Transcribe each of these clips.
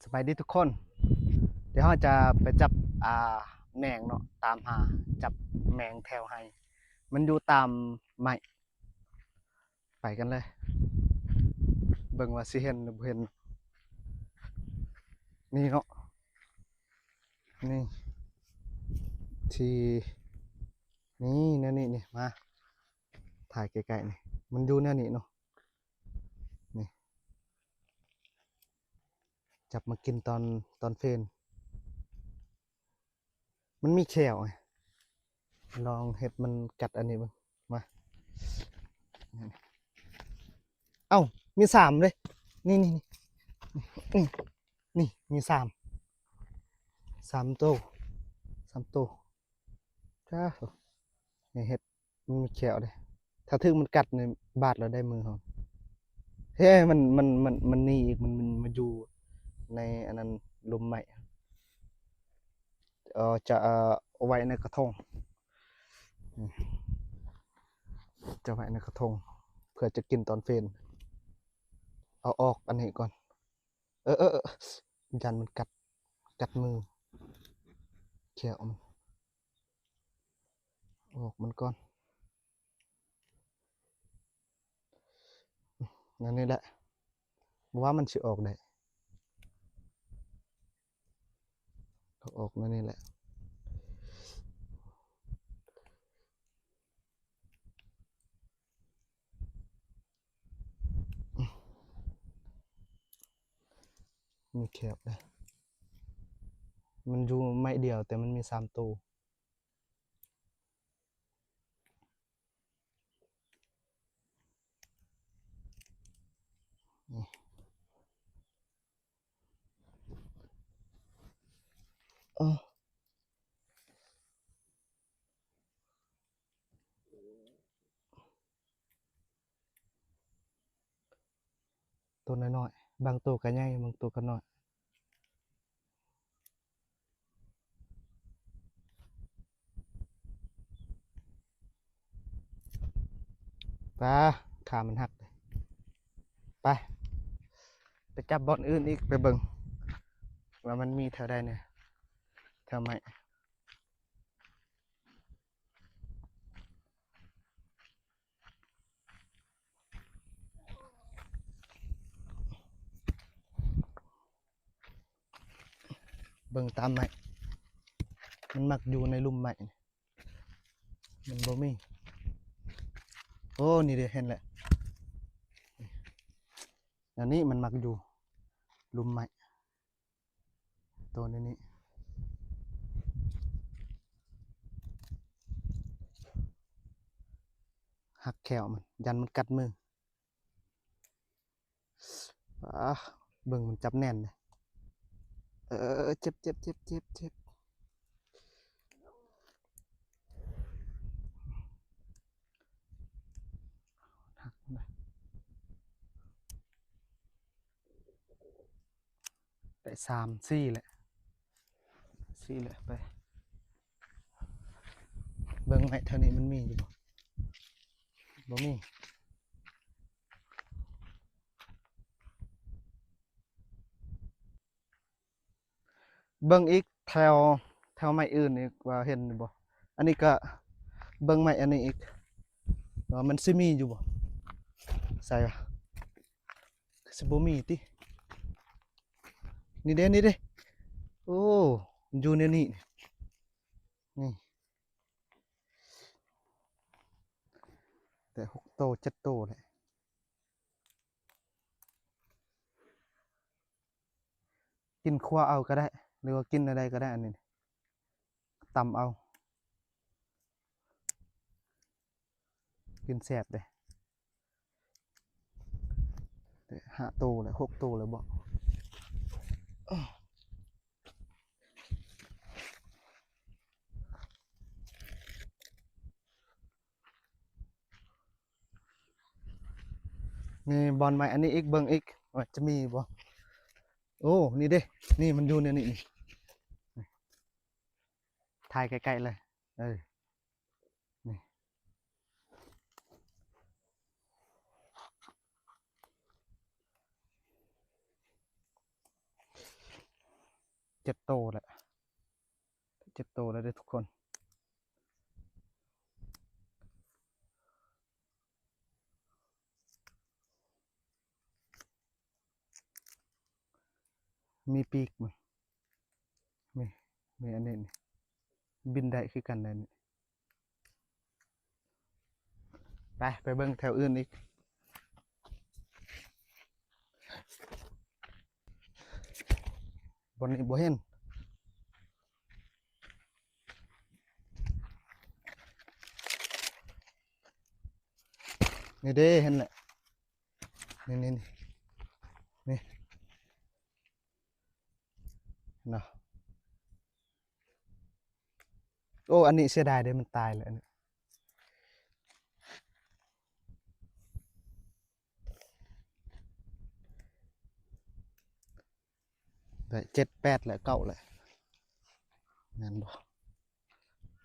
สบายดีทุกคนเดี๋ยวเราจะไปจับอ่าแมงเนาะตามหาจับแมงแถวให้มันอยู่ตามไม้ไปกันเลยเบิ่งว่าสิเห็นหรือบ่เห็นนี่เนาะนี่ที่นี่แนวนี้นี่มาถ่ายไกลๆนี่มันอยู่แนวนี้เนาะนี่จับมากินตอนเฟนมันมีแขวไงลองเห็ดมันกัดอันนี้บ้างมาเอ้ามีสามเลยนี่นี่นี่นี่มีสามตัว3 ตัวจ้าเนี่ยเห็ดมันมีแขวเลยถ้าถึงมันกัดในบาดเราได้มือเขาเฮ้ยมันนี่อีกมันมาอยู่ในอันนั้นลุมใหม่จะเอาไว้ในกระทงจะไว้ในกระทงเพื่อจะกินตอนเฟนเอาออกอันนี้ก่อนยันมันกัดมือแขวมันออกมันก่อนงั้นนี่แหละว่ามันสิออกได้เอาออกนั่นนี่แหละมีแขวเลยมันอยู่ไม่เดียวแต่มันมี3 ตัวนี่เออตัวน้อยๆบางตัวก็ใหญ่บางตัวก็น้อยปลาขามันหักเลยไปจับบอลอื่นอีกไปเบิ่งว่ามันมีแถวใดเนี่ยแถวไหนเบิ่งตามไหมมันมักอยู่ในลุ่มไหมมันบ่มีโอ้นี่เด้เห็นแหละอันนี้มันมักอยู่ลุ่มไหมตัวนี้หักแขวมันยันมันกัดมือเบิ่งมันจับแน่นเลยเจ็บหักเลยได้3 4แหละไปเบิ่งไหมเท่านี้มันมีอยู่บ่มีเบิ่งอีกแถวไม้อื่นอีกว่าเห็นอยู่บ่อันนี้ก็เบิ่งไม้อันนี้อีกว่ามันสิมีอยู่บ่ใส่วะสิบ่มีตินี่เด้โอ้อยู่ในนี่นี่แต่6 โตว7 โตวแหละกินคั่วเอาก็ได้หรือว่ากินอะไรก็ได้อันนี้ตำเอากินแซ่บเลยแต่5 โตวแหละ6 โตวแล้วบ่นี่บอลใหม่อันนี้อีกเบิ่งอีกว่าจะมีบ่โอ้นี่เด้นี่มันอยู่ในนี่ถ่ายใกล้ๆเลยเออนี่ 7 โตแหละ7 โตแล้วเด้อทุกคนมีปีกมั้ยมีอันนี้นี่บินได้คือกันเลยนี่ไปเบิ่งแถวอื่นอีกบนนี้บ่เห็นนี่เด้เห็นแหละนี่เนาะโอ้อันนี้เสียดายเด้มันตายแล้วอันนี้ได้7 8แล้ว9แล้วงั้นบ่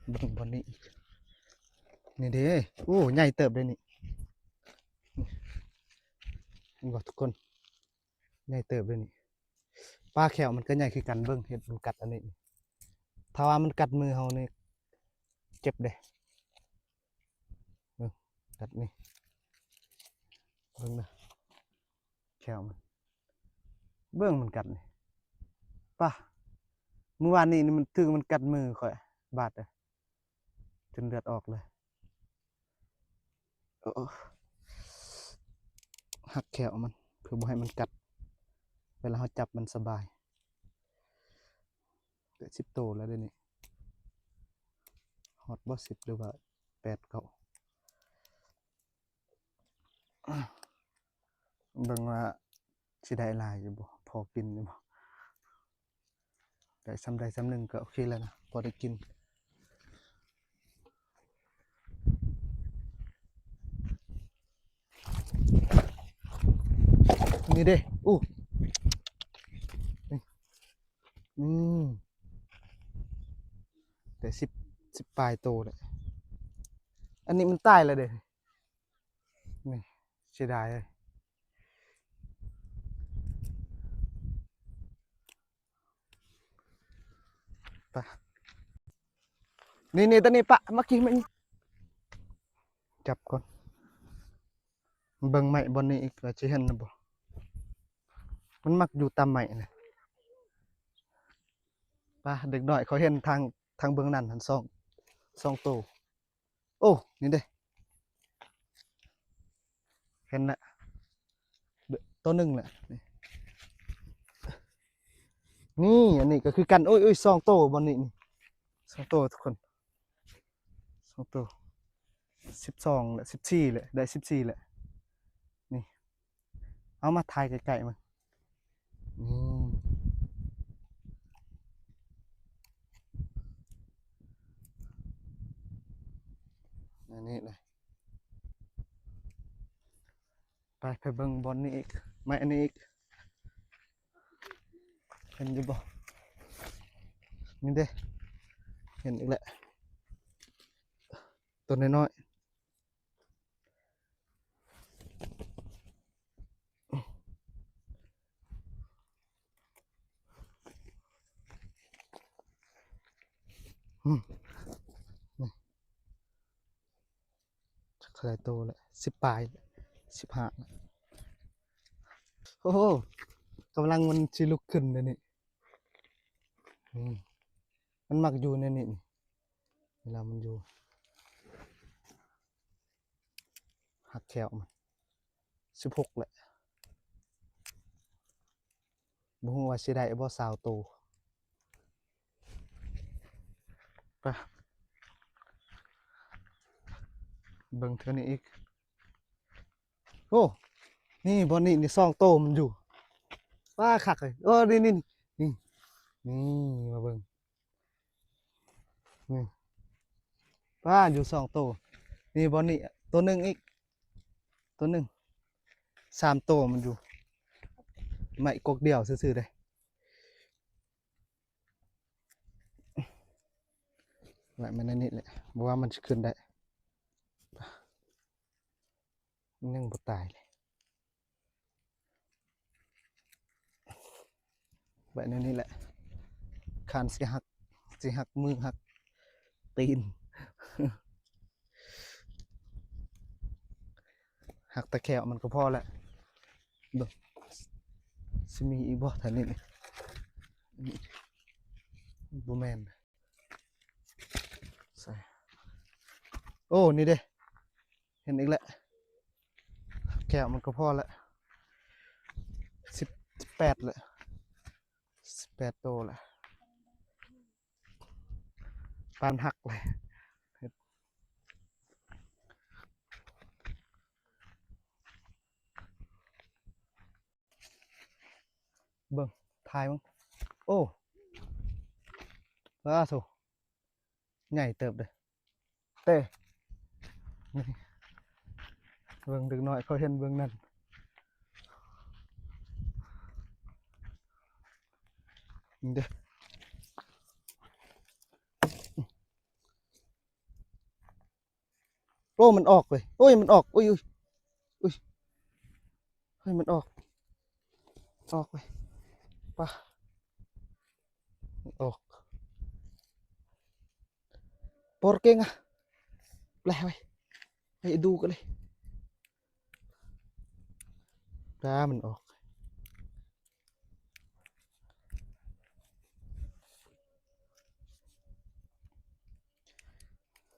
เบิ่งบนนี้อีกนี่เด้โอ้ใหญ่เติบเลยนี่เห็นบ่ทุกคนใหญ่เติบเลยนี่ปลาแขวมันก็ใหญ่คือกันเบิ่งเห็ดมันกัดอันนี้นี่ถ้าว่ามันกัดมือเฮานี่เจ็บเด้เบิ่งกัดนี่เบิ่งนะแขวมันเบิ่งมันกัดนี่ป่ะเมื่อวานนี้นี่มันถึงมันกัดมือข่อยบาดเลยจนเลือดออกเลยโอ้หักแขวมันเพื่อบ่ให้มันกัดเวลาเราจับมันสบายได้10 โตแล้วเดี๋ยวนี้ฮอดบ่10หรือว่า8 9เบิ่งว่าสิได้หลายอยู่บ่พอกินอยู่บ่ได้ซ้ำใดซ้ำหนึ่งก็โอเคแล้วนะพอได้กินนี่เด้อู้นี่อืมแต่10ปลายโตเลยอันนี้มันตายแล้วเด้นี่เสียดายเลยปะนี่ตอนนี้ปะเมื่อกี้มันจับก่อนเบิ่งใหม่บนนี้อีกว่าสิเห็นนะบ่มันมักอยู่ตามใหม่นะปะเด็กน้อยเขาเห็นทางเบื้องนั้นหันสองโตโอ้นี่เด้เห็นละตัวหนึ่งแหละนี่อันนี้ก็คือกันโอ้ย2 โตบนนี้นี่2 โตทุกคน2 โต12แหละ14แหละได้14แหละนี่เอามาถ่ายใกล้ๆมันอืมอันนี้เลยไปเบิ่งบอลนี่อีกไม่อันนี้อีกเห็นอยู่บ่นี่เด้เห็นอีกแหละตัวน้อยๆนี่จักเท่าไหร่โตแล้ว10 ปลาย15โอ้โหกำลังมันสิลุกขึ้นเลยนี่อืมมันมักอยู่ในนี่เวลามันอยู่หักแขวมัน16แหละบ่ฮู้ว่าสิได้บ่20 โตไปเบิ่งเท่านี้อีกโอ้นี่บอลนี่2 โตมันอยู่ว้าคักเลยนี่นี่มาเบิ่งนี่ป้าอยู่2 โตนี่บอลนี่ตัวหนึ่งอีกตัวหนึ่ง3 โตมันอยู่ไม่กกเดียวซื่อๆเลยไว้มันในนี้แหละบอกว่ามันจะขึ้นได้มันยังบ่ตายเลยไว้ในนี้แหละ คานสิหักมือหักตีน หักตะแคงมันก็พอแล้วเบิ่งสิมีอีกบ่แถวนี้นี่บ่แม่นใส่โอ้นี่เด้เห็นอีกแล้วแก้วมันก็พอแล้ว18เลย18โตแล้วปานหักเลยเบิ่งถ่ายมั้งโอ้ว้าโถใหญ่เติบเลยเต้นี่เบิ่งดึกหน่อยเขาเห็นเบิ่งนั่นนี่เด้อโอ้มันออกเลยโอ้ยมันออกอุ้ยอุ้ยเฮ้ยมันออกไปป่ะออกปอร์เก่งอะแปลไปดูกันเลยปลามันออก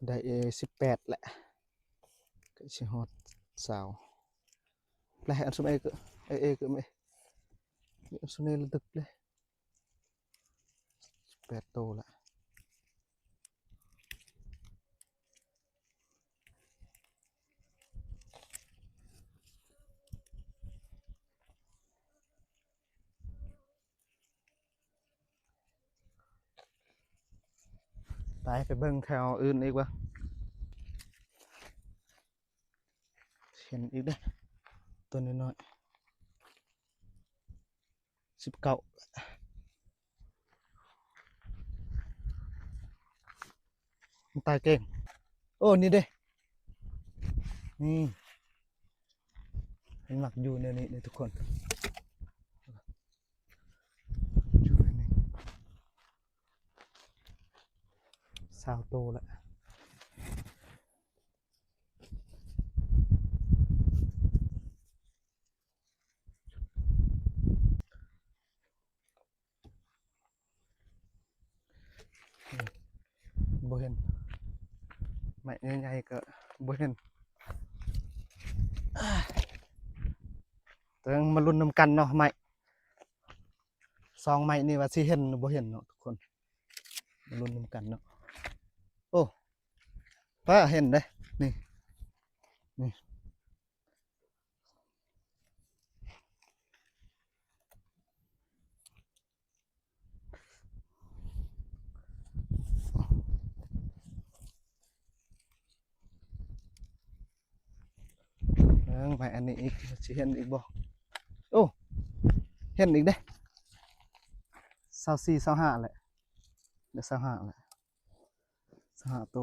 ได้18แหละก็ชิฮอตสาวแปลอันสมัยก็ก็ไม่อันสมัยระดับเลย18โตละไปเบิ่งแถวอื่นอีกวะเห็นอีกเด้อตัวน้อย19มันตายเก่งโอ้นี่เด้นี่มันหมักอยู่ในนี้ทุกคนอยู่ในนี้20โตแล้วบ่เห็นไม้ใหญ่ๆก็บ่เห็นต้องมาลุ้นนำกันเนาะไม้2ไม้นี่ว่าสิเห็นหรือบ่เห็นเนาะทุกคนมาลุ้นนำกันเนาะโอ้ป้าเห็นเด้นี่ไม้อันนี้อีกสิเห็นอีกบ่โอ้เห็นอีกเด้24 25แหละเดี๋ยว25แหละ25โต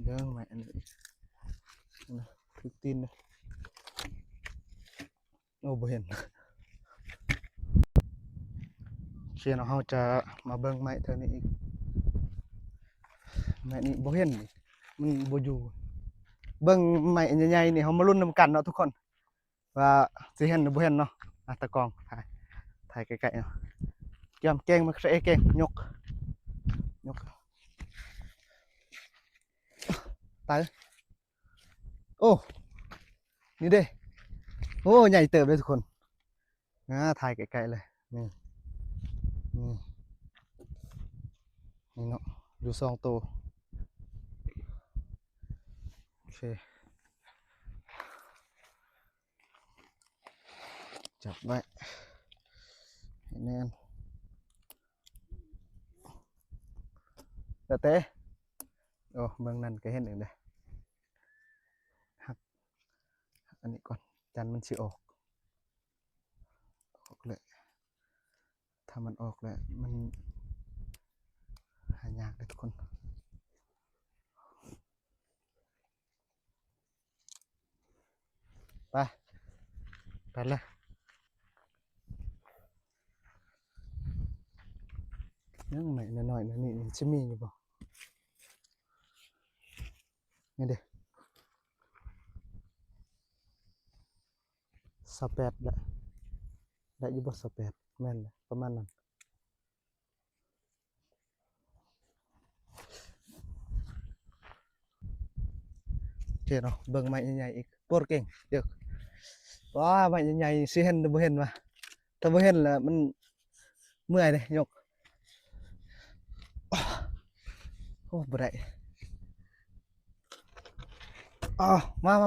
เดี๋ยวไม้อันนี้อีกนะถึกตีนเลยโอ้บ่เห็นเชียร์เฮาจะมาเบิ่งไม้เท่านี้อีกไม้นี้บ่เห็นมันบ่อยู่เบิ่งไม้ใหญ่ๆนี่เฮามาลุ้นนำกันเนาะทุกคนว่าสิเห็นหรือบ่เห็นเนาะตะกล้องถ่ายใกล้ๆเนาะเกี่ยมเก่งมาเก่งยกตายโอ้นี่เด้โอ้ใหญ่เติบเลยทุกคนถ่ายใกล้ๆเลยนี่นี่เนาะอยู่2ตัวโอเคจับไว้ให้แน่นเต้โอ้เมืองนั้นก็เห็นอีกเลยหักอันนี้ก่อนจันมันสิออกเลยถ้ามันออกแล้วมันหายากเลยทุกคนไป กันละยังใหม่หน่อยๆนะนี่จะมีอยู่บ่นี่เด้28ละได้อยู่บ่28แม่นเลยประมาณนั้นโอเคเนาะเบิ่งไม้ใหญ่ๆอีกปวดเก่งเดี๋ยวว้าไม้ใหญ่ๆสิเห็นหรือบ่เห็นวะถ้าบ่เห็นแล้วมันเมื่อยเลยยกโอ้บ่ได้อ๋อ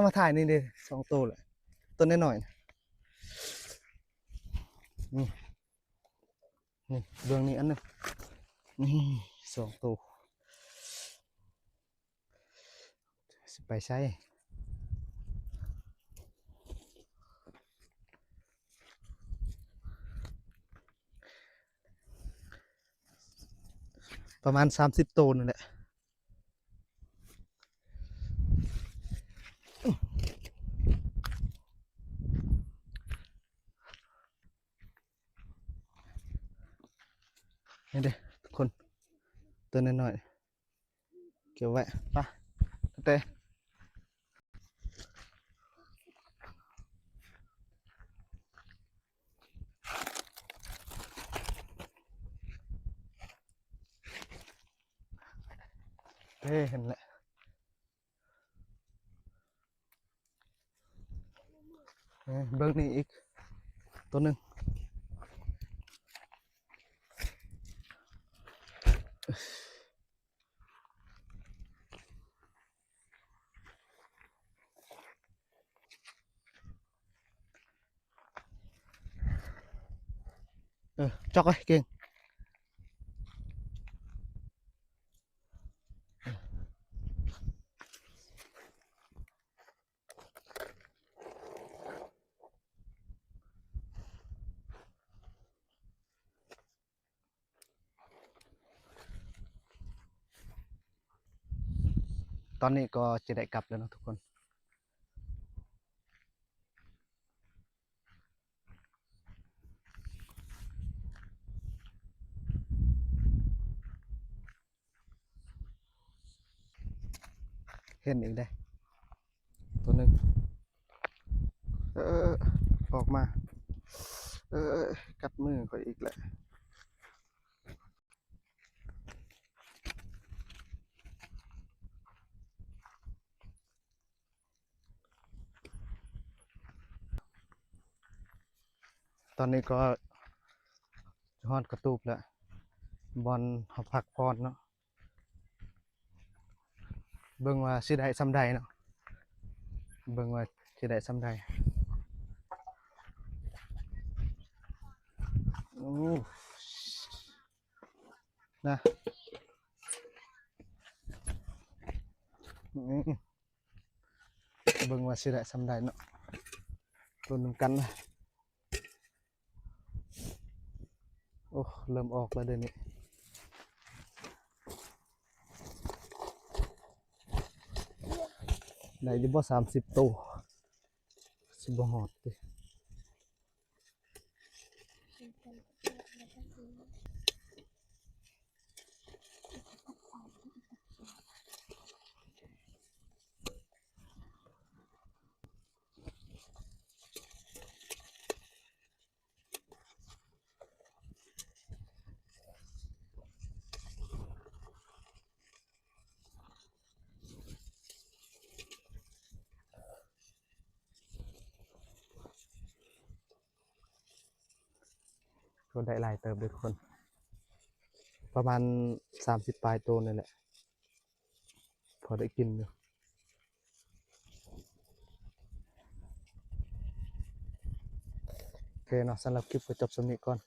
มาถ่ายนี่ดิ2ตัวเลยตัวน้อยๆนี่นี่เบื้องนี้อันหนึงนี่2ตัวสิไปใช้ประมาณ30ตัวนั่นแหละนี่เด้ทุกคนตัวน้อยๆเก็บไว้ไปเต้เห็นแหละเบิ่งนี่อีกตัวหนึงจอกเลยเก่งตอนนี้ก็จะได้กลับแล้วนะทุกคนเห็นอีกได้ตัวหนึงเออออกมากัดมือก็อีกแหละตอนนี้ก็ฮอดกระตูบแล้วบอลเขาพักพรเนาะเบิ่งว่าสิได้ซำใดเนาะเบิ่งว่าสิได้ซำใดโอ้นะเบิ่งว่าสิได้ซำใดเนาะรุ่นนำกันนะโอ้เริ่มออกแล้วเดี๋ยวนี้ได้อยู่บ่30ตัวสิบ่ฮอดติก็ได้หลายเติบเด้อทุกคนประมาณ30ปลายตัวนี่แหละพอได้กินอยู่โอเคเนาะสำหรับคลิปก็จบสำนี้ก่อน